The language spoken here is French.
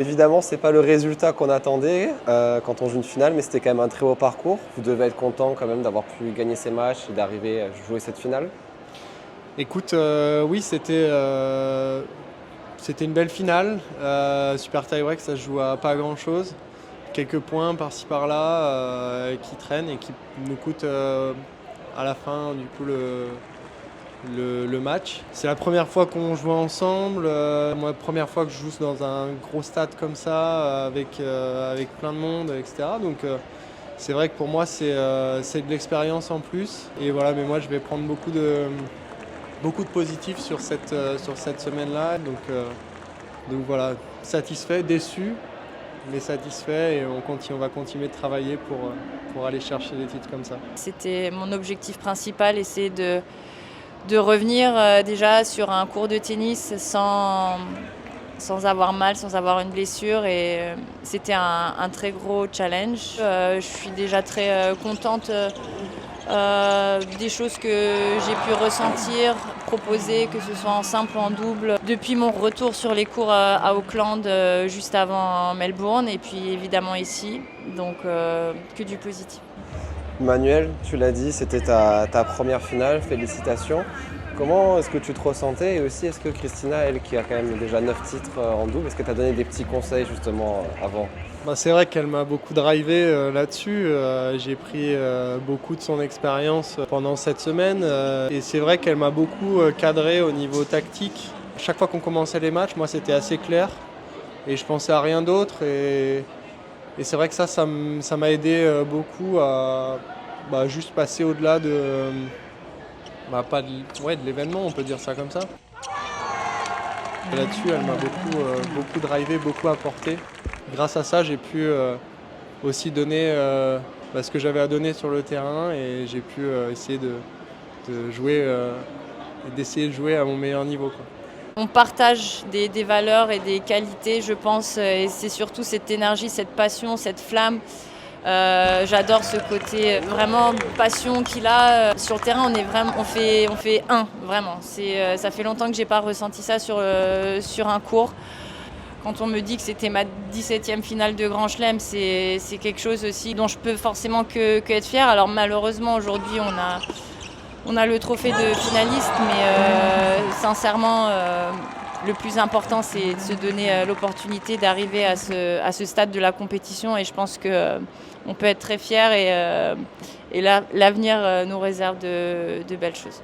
Évidemment, c'est pas le résultat qu'on attendait quand on joue une finale, mais c'était quand même un très beau parcours. Vous devez être content quand même d'avoir pu gagner ces matchs et d'arriver à jouer cette finale. Écoute, oui, c'était une belle finale. Super tie-break, ça se joue à pas grand-chose. Quelques points par-ci par-là qui traînent et qui nous coûtent à la fin du coup le match. C'est la première fois qu'on joue ensemble. Moi, première fois que je joue dans un gros stade comme ça, avec plein de monde, etc. Donc c'est vrai que pour moi, c'est de l'expérience en plus. Et voilà, mais moi, je vais prendre beaucoup de positifs sur cette semaine-là. Donc voilà, satisfait, déçu, mais satisfait et on va continuer de travailler pour aller chercher des titres comme ça. C'était mon objectif principal, essayer de revenir déjà sur un court de tennis sans avoir mal, sans avoir une blessure. Et c'était un très gros challenge. Je suis déjà très contente des choses que j'ai pu ressentir, proposer, que ce soit en simple ou en double, depuis mon retour sur les cours à Auckland juste avant Melbourne et puis évidemment ici, donc que du positif. Manuel, tu l'as dit, c'était ta première finale, félicitations. Comment est-ce que tu te ressentais et aussi est-ce que Christina, elle qui a quand même déjà 9 titres en double, est-ce qu'elle t'a donné des petits conseils justement avant? C'est vrai qu'elle m'a beaucoup drivé là-dessus. J'ai pris beaucoup de son expérience pendant cette semaine et c'est vrai qu'elle m'a beaucoup cadré au niveau tactique. Chaque fois qu'on commençait les matchs, moi c'était assez clair et je pensais à rien d'autre et c'est vrai que ça m'a aidé beaucoup à juste passer au-delà pas de, ouais, de l'événement, on peut dire ça comme ça. Et là-dessus, elle m'a beaucoup drivé, beaucoup apporté. Grâce à ça, j'ai pu aussi donner ce que j'avais à donner sur le terrain et j'ai pu essayer de jouer et d'essayer de jouer à mon meilleur niveau, quoi. On partage des valeurs et des qualités, je pense, et c'est surtout cette énergie, cette passion, cette flamme. J'adore ce côté vraiment passion qu'il a. Sur le terrain, on fait un, vraiment. Ça fait longtemps que j'ai pas ressenti ça sur un court. Quand on me dit que c'était ma 17e finale de Grand Chelem, c'est quelque chose aussi dont je peux forcément que être fière. Alors malheureusement, aujourd'hui, on a le trophée de finaliste, mais sincèrement, le plus important, c'est de se donner l'opportunité d'arriver à ce stade de la compétition. Et je pense qu'on peut être très fiers et l'avenir nous réserve de belles choses.